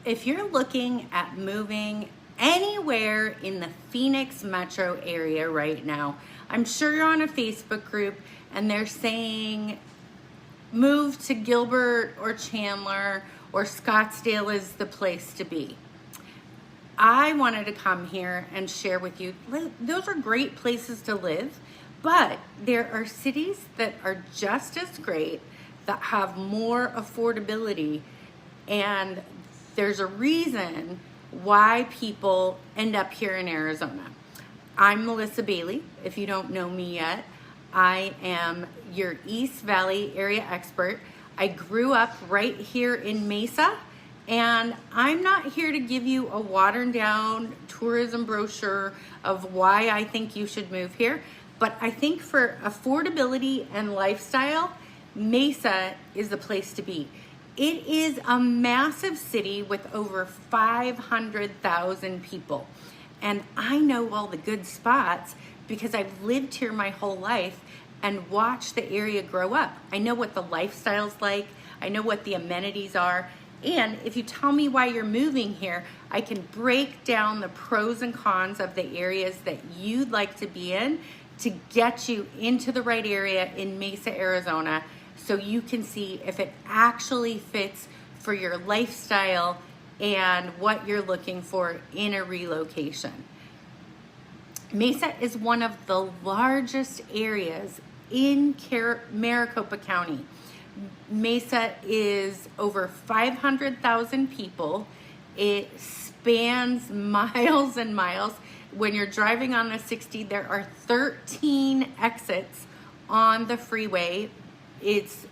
If you're looking at moving anywhere in the Phoenix metro area right now, I'm sure you're on a Facebook group and they're saying move to Gilbert or Chandler or Scottsdale is the place to be. I wanted to come here and share with you, those are great places to live, but there are cities that are just as great that have more affordability, and there's a reason why people end up here in Arizona. I'm Melissa Bailey. If you don't know me yet, I am your East Valley area expert. I grew up right here in Mesa, and I'm not here to give you a watered down tourism brochure of why I think you should move here, but I think for affordability and lifestyle, Mesa is the place to be. It is a massive city with over 500,000 people. And I know all the good spots because I've lived here my whole life and watched the area grow up. I know what the lifestyle's like. I know what the amenities are. And if you tell me why you're moving here, I can break down the pros and cons of the areas that you'd like to be in to get you into the right area in Mesa, Arizona, so you can see if it actually fits for your lifestyle and what you're looking for in a relocation. Mesa is one of the largest areas in Maricopa County. Mesa is over 500,000 people. It spans miles and miles. When you're driving on the 60, there are 13 exits on the freeway. It's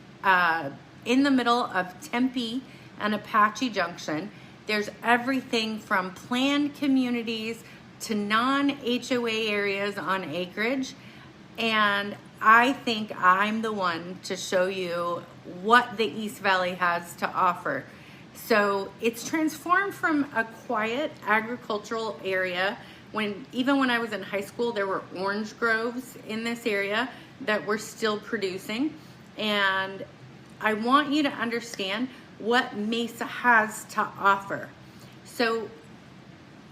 in the middle of Tempe and Apache Junction. There's everything from planned communities to non-HOA areas on acreage. And I think I'm the one to show you what the East Valley has to offer. So it's transformed from a quiet agricultural area. Even when I was in high school, there were orange groves in this area that were still producing. And I want you to understand what Mesa has to offer. So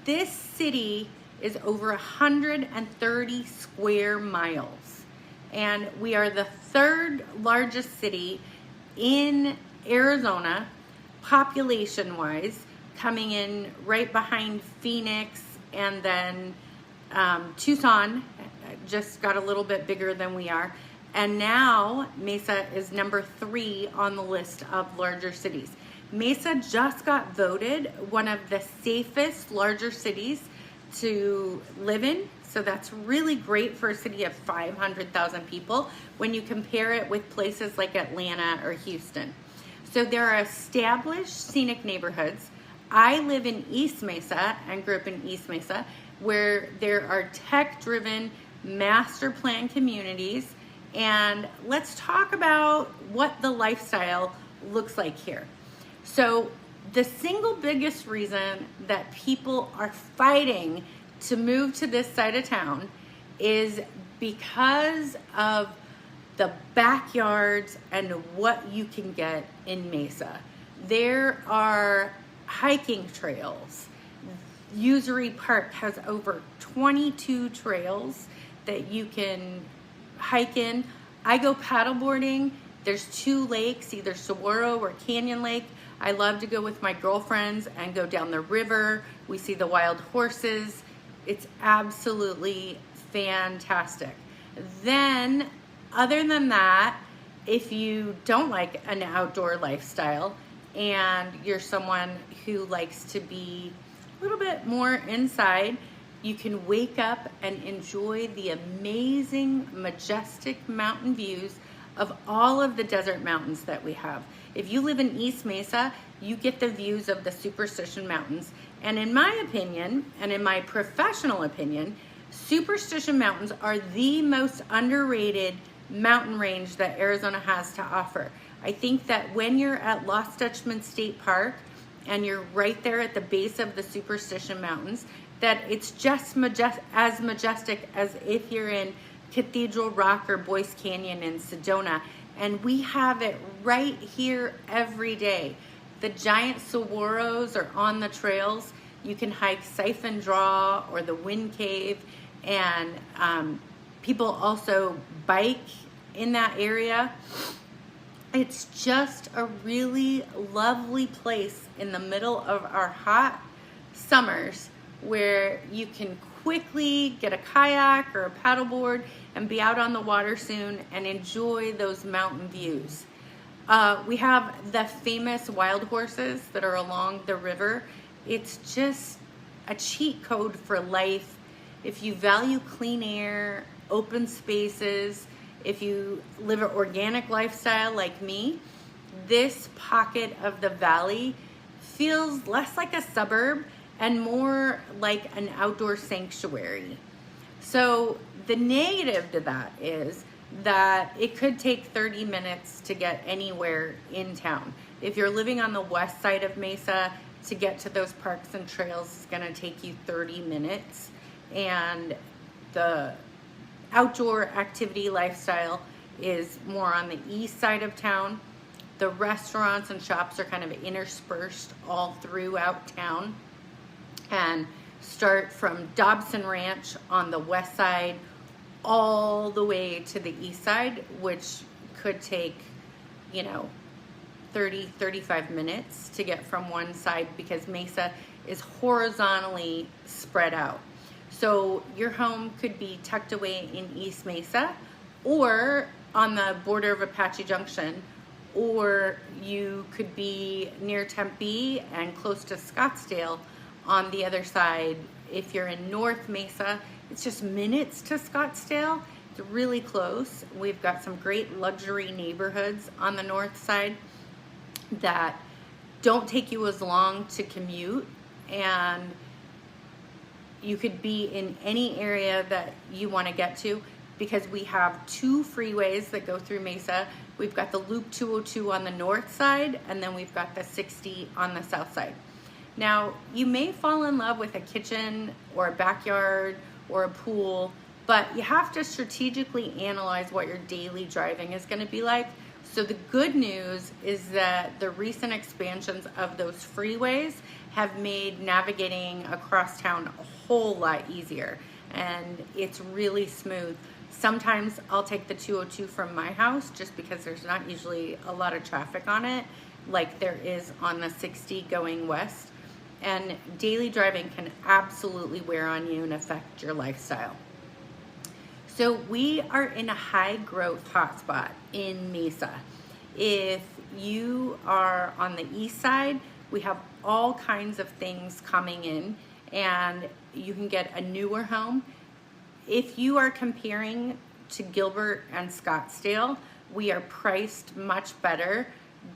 this city is over 130 square miles. And we are the third largest city in Arizona, population-wise, coming in right behind Phoenix, and then Tucson just got a little bit bigger than we are. And now Mesa is number 3 on the list of larger cities. Mesa just got voted one of the safest larger cities to live in. So that's really great for a city of 500,000 people when you compare it with places like Atlanta or Houston. So there are established scenic neighborhoods. I live in East Mesa and grew up in East Mesa, where there are tech-driven master plan communities. And let's talk about what the lifestyle looks like here. So the single biggest reason that people are fighting to move to this side of town is because of the backyards and what you can get in Mesa. There are hiking trails. Usery Park has over 22 trails that you can hike in. I go paddleboarding. There's 2 lakes, either Saguaro or Canyon Lake. I love to go with my girlfriends and go down the river. We see the wild horses. It's absolutely fantastic. Then, other than that, if you don't like an outdoor lifestyle and you're someone who likes to be a little bit more inside, you can wake up and enjoy the amazing, majestic mountain views of all of the desert mountains that we have. If you live in East Mesa, you get the views of the Superstition Mountains. And in my opinion, and in my professional opinion, Superstition Mountains are the most underrated mountain range that Arizona has to offer. I think that when you're at Lost Dutchman State Park and you're right there at the base of the Superstition Mountains, that it's just as majestic as if you're in Cathedral Rock or Boyce Canyon in Sedona. And we have it right here every day. The giant saguaros are on the trails. You can hike Siphon Draw or the Wind Cave, and people also bike in that area. It's just a really lovely place in the middle of our hot summers where you can quickly get a kayak or a paddleboard and be out on the water soon and enjoy those mountain views. We have the famous wild horses that are along the river. It's just a cheat code for life. If you value clean air, open spaces, if you live an organic lifestyle like me, this pocket of the valley feels less like a suburb and more like an outdoor sanctuary. So the negative to that is that it could take 30 minutes to get anywhere in town. If you're living on the west side of Mesa, to get to those parks and trails is gonna take you 30 minutes. And the outdoor activity lifestyle is more on the east side of town. The restaurants and shops are kind of interspersed all throughout town and start from Dobson Ranch on the west side all the way to the east side, which could take, 35 minutes to get from one side because Mesa is horizontally spread out. So your home could be tucked away in East Mesa or on the border of Apache Junction, or you could be near Tempe and close to Scottsdale on the other side. If you're in North Mesa, it's just minutes to Scottsdale. It's really close. We've got some great luxury neighborhoods on the north side that don't take you as long to commute, and you could be in any area that you want to get to because we have two freeways that go through Mesa. We've got the Loop 202 on the north side, and then we've got the 60 on the south side. Now, you may fall in love with a kitchen or a backyard or a pool, but you have to strategically analyze what your daily driving is going to be like. So the good news is that the recent expansions of those freeways have made navigating across town a whole lot easier, and it's really smooth. Sometimes I'll take the 202 from my house just because there's not usually a lot of traffic on it like there is on the 60 going west. And daily driving can absolutely wear on you and affect your lifestyle. So we are in a high growth hotspot in Mesa. If you are on the east side, we have all kinds of things coming in, and you can get a newer home. If you are comparing to Gilbert and Scottsdale, we are priced much better.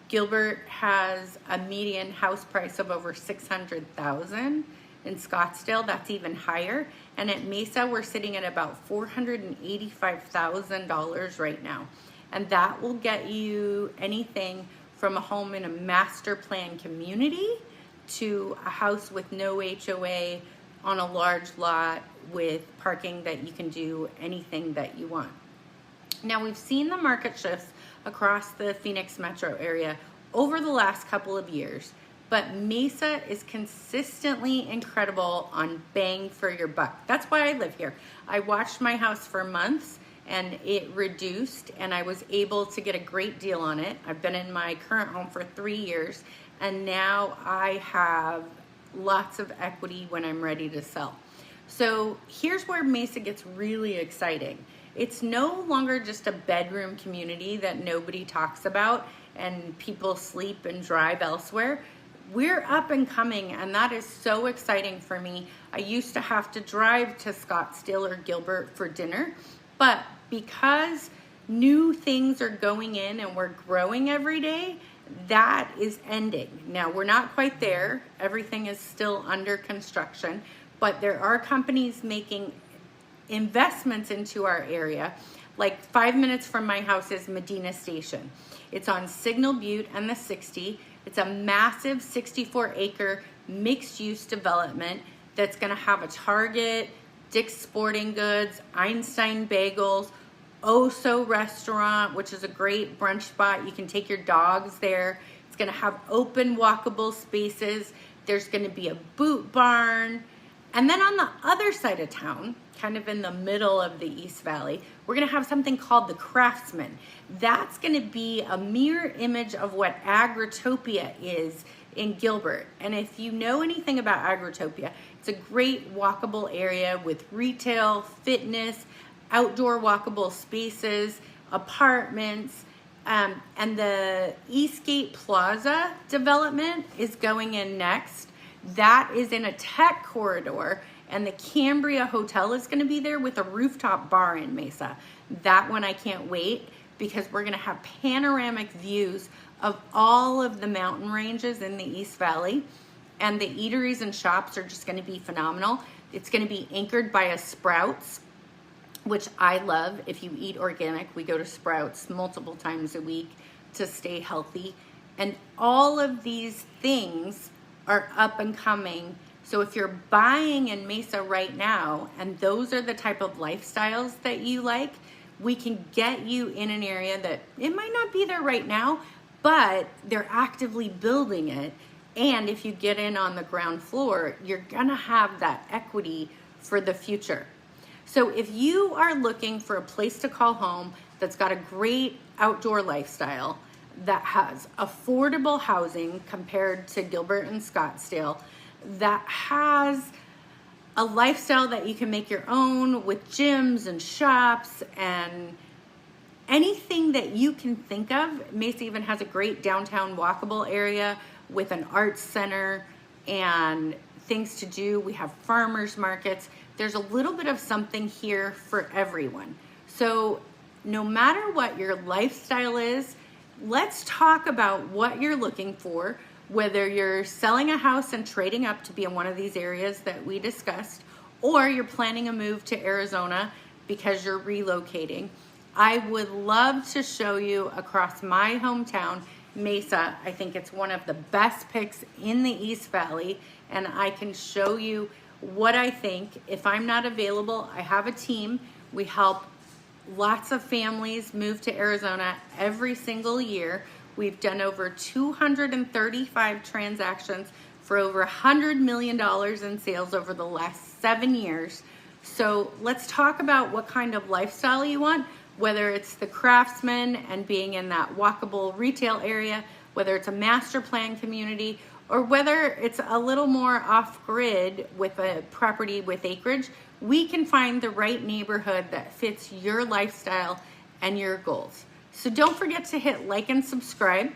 Gilbert has a median house price of over $600,000. In Scottsdale, that's even higher. And at Mesa, we're sitting at about $485,000 right now. And that will get you anything from a home in a master plan community to a house with no HOA on a large lot with parking that you can do anything that you want. Now, we've seen the market shifts across the Phoenix metro area over the last couple of years, but Mesa is consistently incredible on bang for your buck. That's why I live here. I watched my house for months and it reduced, and I was able to get a great deal on it. I've been in my current home for 3 years, and now I have lots of equity when I'm ready to sell. So here's where Mesa gets really exciting. It's no longer just a bedroom community that nobody talks about and people sleep and drive elsewhere. We're up and coming, and that is so exciting for me. I used to have to drive to Scottsdale or Gilbert for dinner, but because new things are going in and we're growing every day, that is ending. Now, we're not quite there. Everything is still under construction, but there are companies making investments into our area. Like 5 minutes from my house is Medina Station. It's on Signal Butte and the 60. It's a massive 64-acre mixed-use development that's going to have a Target, Dick's Sporting Goods, Einstein Bagels, Oso Restaurant, which is a great brunch spot. You can take your dogs there. It's It's gonna have open walkable spaces. There's gonna be a boot barn. And then on the other side of town, kind of in the middle of the East Valley, we're gonna have something called the Craftsman. That's gonna be a mirror image of what Agritopia is in Gilbert. And if you know anything about Agritopia, it's a great walkable area with retail, fitness, outdoor walkable spaces, apartments, and the Eastgate Plaza development is going in next. That is in a tech corridor, and the Cambria Hotel is going to be there with a rooftop bar in Mesa. That one I can't wait, because we're going to have panoramic views of all of the mountain ranges in the East Valley, and the eateries and shops are just going to be phenomenal. It's going to be anchored by a Sprouts, which I love. If you eat organic, we go to Sprouts multiple times a week to stay healthy. And all of these things are up and coming. So if you're buying in Mesa right now, and those are the type of lifestyles that you like, we can get you in an area that it might not be there right now, but they're actively building it. And if you get in on the ground floor, you're gonna have that equity for the future. So if you are looking for a place to call home that's got a great outdoor lifestyle, that has affordable housing compared to Gilbert and Scottsdale, that has a lifestyle that you can make your own with gyms and shops and anything that you can think of. Mesa even has a great downtown walkable area with an arts center and things to do. We have farmers markets. There's a little bit of something here for everyone. So no matter what your lifestyle is, let's talk about what you're looking for, whether you're selling a house and trading up to be in one of these areas that we discussed, or you're planning a move to Arizona because you're relocating. I would love to show you across my hometown, Mesa. I think it's one of the best picks in the East Valley, and I can show you what I think. If I'm not available, I have a team. We help lots of families move to Arizona every single year. We've done over 235 transactions for over $100 million in sales over the last 7 years. So let's talk about what kind of lifestyle you want, whether it's the Craftsman and being in that walkable retail area, whether it's a master plan community, or whether it's a little more off-grid with a property with acreage. We can find the right neighborhood that fits your lifestyle and your goals. So don't forget to hit like and subscribe.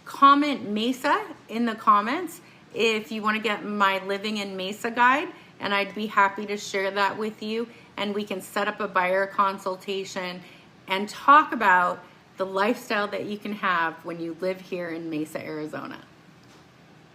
Comment Mesa in the comments if you want to get my Living in Mesa guide, and I'd be happy to share that with you, and we can set up a buyer consultation and talk about the lifestyle that you can have when you live here in Mesa, Arizona.